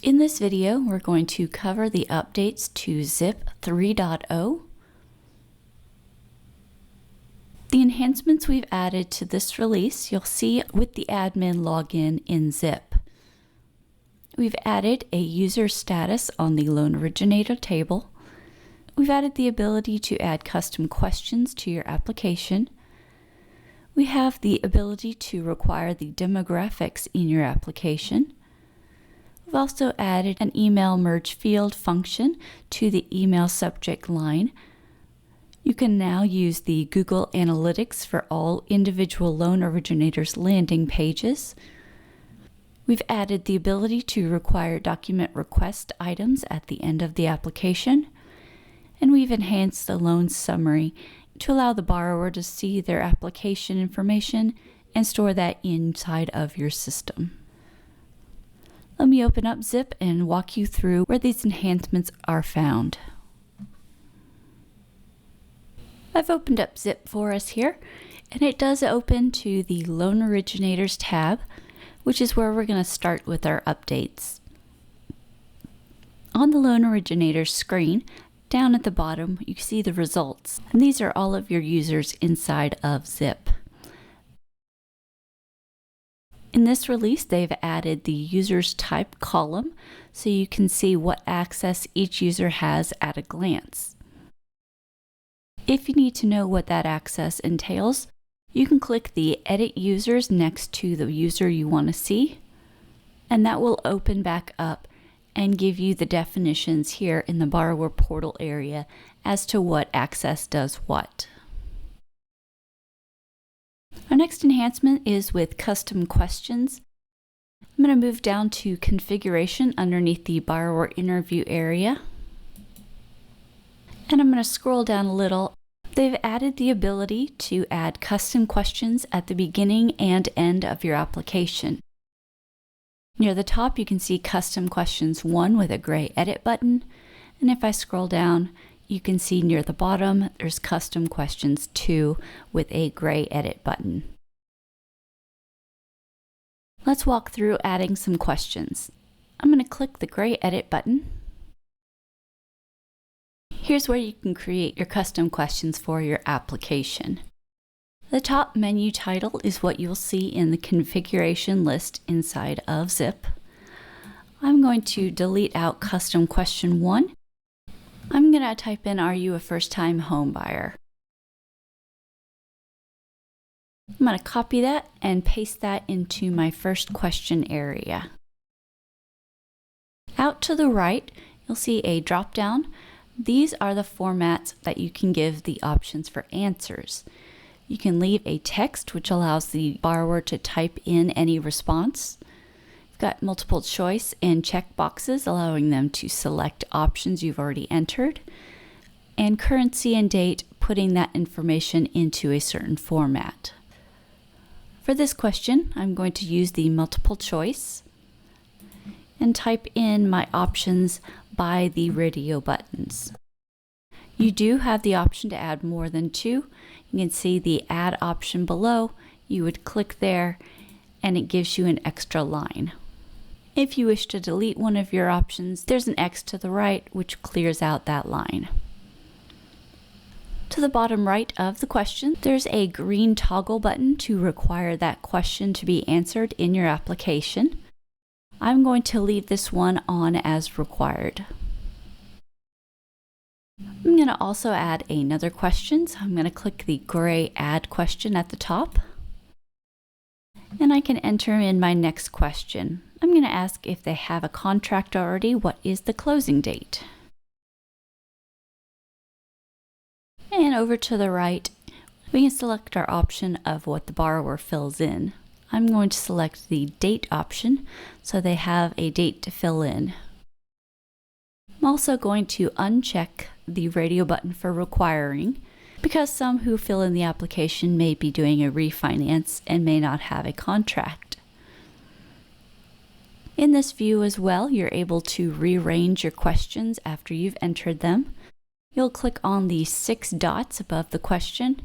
In this video, we're going to cover the updates to Zip 3.0. The enhancements we've added to this release, you'll see with the admin login in Zip. We've added a user status on the loan originator table. We've added the ability to add custom questions to your application. We have the ability to require the demographics in your application. We've also added an email merge field function to the email subject line. You can now use the Google Analytics for all individual loan originators' landing pages. We've added the ability to require document request items at the end of the application. And we've enhanced the loan summary to allow the borrower to see their application information and store that inside of your system. Let me open up Zip and walk you through where these enhancements are found. I've opened up Zip for us here, and it does open to the Loan Originators tab, which is where we're going to start with our updates. On the Loan Originators screen, down at the bottom, you see the results, and these are all of your users inside of Zip. In this release, they've added the users type column so you can see what access each user has at a glance. If you need to know what that access entails, you can click the Edit Users next to the user you want to see, and that will open back up and give you the definitions here in the borrower portal area as to what access does what. Our next enhancement is with custom questions. I'm going to move down to configuration underneath the borrower interview area. And I'm going to scroll down a little. They've added the ability to add custom questions at the beginning and end of your application. Near the top, you can see Custom Questions 1 with a gray edit button. And if I scroll down, you can see near the bottom, there's Custom Questions 2 with a gray edit button. Let's walk through adding some questions. I'm going to click the gray edit button. Here's where you can create your custom questions for your application. The top menu title is what you'll see in the configuration list inside of Zip. I'm going to delete out Custom Question 1. I'm going to type in, are you a first-time home buyer? I'm going to copy that and paste that into my first question area. Out to the right, you'll see a drop-down. These are the formats that you can give the options for answers. You can leave a text, which allows the borrower to type in any response. You've got multiple choice and check boxes, allowing them to select options you've already entered. And currency and date, putting that information into a certain format. For this question, I'm going to use the multiple choice and type in my options by the radio buttons. You do have the option to add more than 2. You can see the add option below. You would click there and it gives you an extra line. If you wish to delete one of your options, there's an X to the right which clears out that line. To the bottom right of the question, there's a green toggle button to require that question to be answered in your application. I'm going to leave this one on as required. I'm going to also add another question, so I'm going to click the gray Add Question at the top. And I can enter in my next question. I'm going to ask if they have a contract already, what is the closing date? And over to the right, we can select our option of what the borrower fills in. I'm going to select the date option, so they have a date to fill in. I'm also going to uncheck the radio button for requiring, because some who fill in the application may be doing a refinance and may not have a contract. In this view as well, you're able to rearrange your questions after you've entered them. You'll click on the 6 dots above the question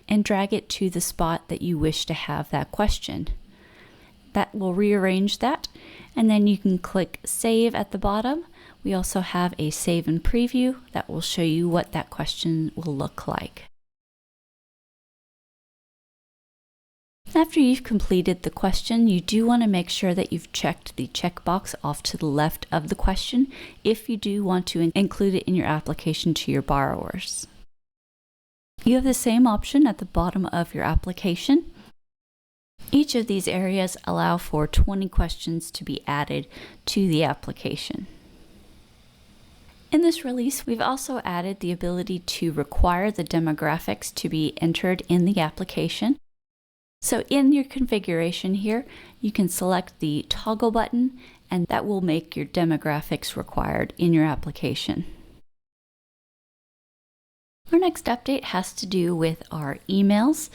and drag it to the spot that you wish to have that question. That will rearrange that, and then you can click Save at the bottom. We also have a Save and Preview that will show you what that question will look like. After you've completed the question, you do want to make sure that you've checked the checkbox off to the left of the question if you do want to include it in your application to your borrowers. You have the same option at the bottom of your application. Each of these areas allow for 20 questions to be added to the application. In this release, we've also added the ability to require the demographics to be entered in the application. So in your configuration here, you can select the toggle button, and that will make your demographics required in your application. Our next update has to do with our emails.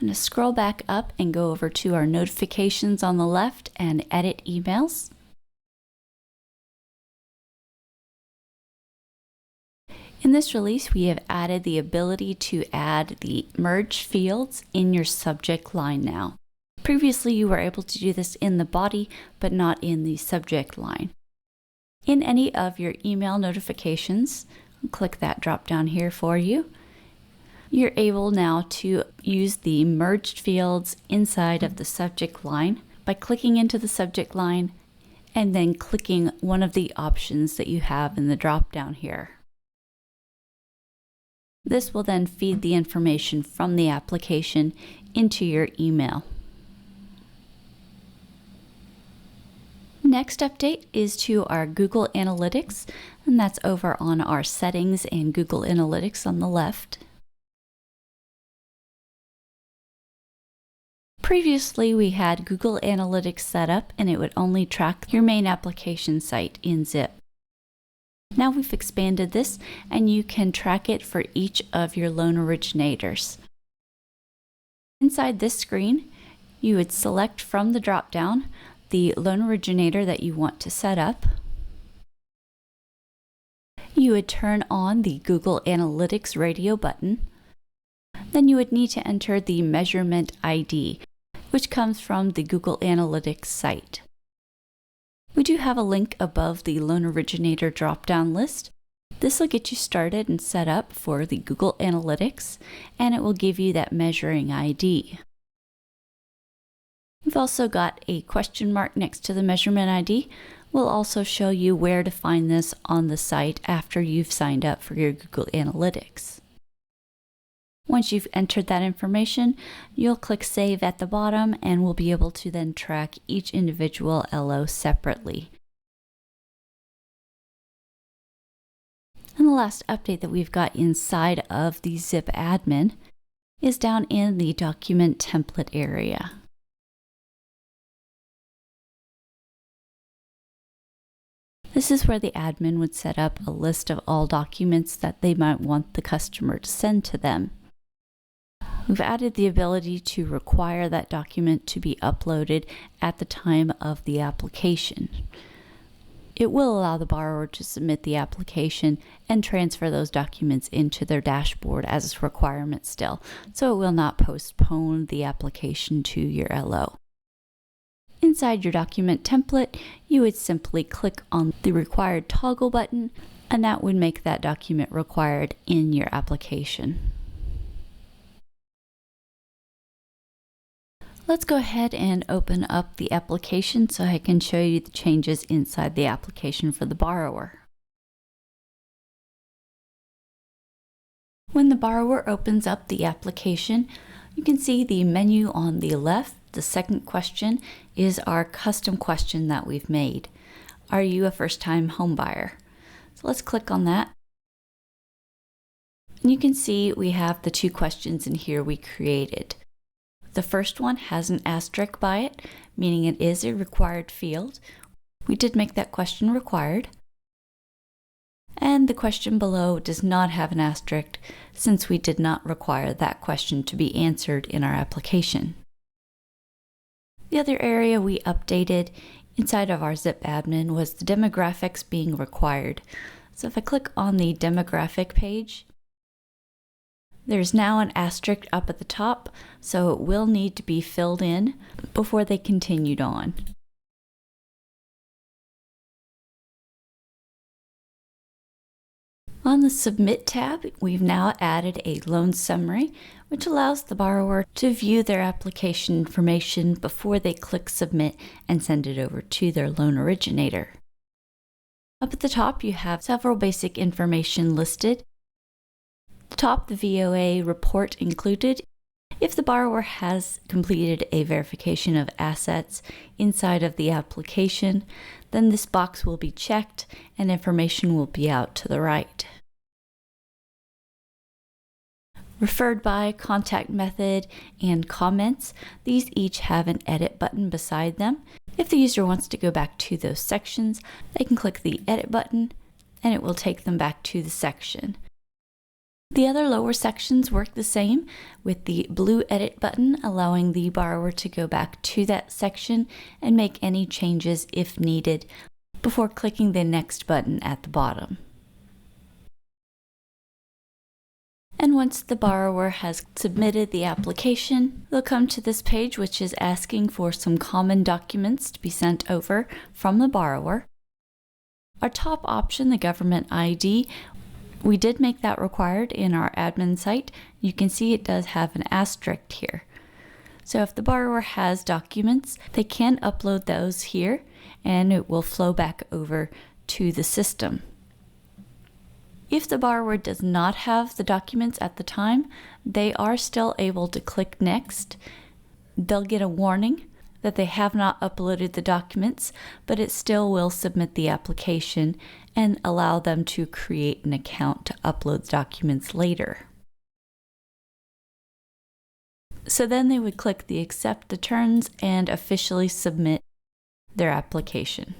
I'm going to scroll back up and go over to our notifications on the left and edit emails. In this release, we have added the ability to add the merge fields in your subject line now. Previously, you were able to do this in the body, but not in the subject line. In any of your email notifications, click that drop down here for you. You're able now to use the merged fields inside of the subject line by clicking into the subject line and then clicking one of the options that you have in the drop down here. This will then feed the information from the application into your email. Next update is to our Google Analytics, and that's over on our settings and Google Analytics on the left. Previously, we had Google Analytics set up and it would only track your main application site in Zip. Now we've expanded this and you can track it for each of your loan originators. Inside this screen, you would select from the drop-down the loan originator that you want to set up. You would turn on the Google Analytics radio button. Then you would need to enter the measurement ID, which comes from the Google Analytics site. We do have a link above the loan originator drop-down list. This will get you started and set up for the Google Analytics, and it will give you that measuring ID. We've also got a question mark next to the measurement ID. We'll also show you where to find this on the site after you've signed up for your Google Analytics. Once you've entered that information, you'll click Save at the bottom and we'll be able to then track each individual LO separately. And the last update that we've got inside of the Zip admin is down in the document template area. This is where the admin would set up a list of all documents that they might want the customer to send to them. We've added the ability to require that document to be uploaded at the time of the application. It will allow the borrower to submit the application and transfer those documents into their dashboard as a requirement still, so it will not postpone the application to your LO. Inside your document template, you would simply click on the required toggle button, and that would make that document required in your application. Let's go ahead and open up the application so I can show you the changes inside the application for the borrower. When the borrower opens up the application, you can see the menu on the left. The second question is our custom question that we've made. Are you a first-time home buyer? So let's click on that. And you can see we have the two questions in here we created. The first one has an asterisk by it, meaning it is a required field. We did make that question required. And the question below does not have an asterisk since we did not require that question to be answered in our application. The other area we updated inside of our Zip admin was the demographics being required. So if I click on the demographic page, There's now an asterisk up at the top, so it will need to be filled in before they continued on. On the Submit tab, we've now added a loan summary, which allows the borrower to view their application information before they click Submit and send it over to their loan originator. Up at the top, you have several basic information listed. At the top, the VOA report included. If the borrower has completed a verification of assets inside of the application, then this box will be checked and information will be out to the right. Referred by, contact method, and comments, these each have an edit button beside them. If the user wants to go back to those sections, they can click the edit button and it will take them back to the section. The other lower sections work the same, with the blue edit button allowing the borrower to go back to that section and make any changes if needed before clicking the next button at the bottom. And once the borrower has submitted the application, they'll come to this page, which is asking for some common documents to be sent over from the borrower. Our top option, the government ID, we did make that required in our admin site. You can see it does have an asterisk here. So if the borrower has documents, they can upload those here and it will flow back over to the system. If the borrower does not have the documents at the time, they are still able to click Next. They'll get a warning that they have not uploaded the documents, but it still will submit the application and allow them to create an account to upload the documents later. So then they would click the Accept the Terms and officially submit their application.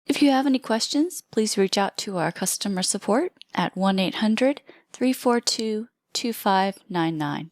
If you have any questions, please reach out to our customer support at 1-800-342-2599.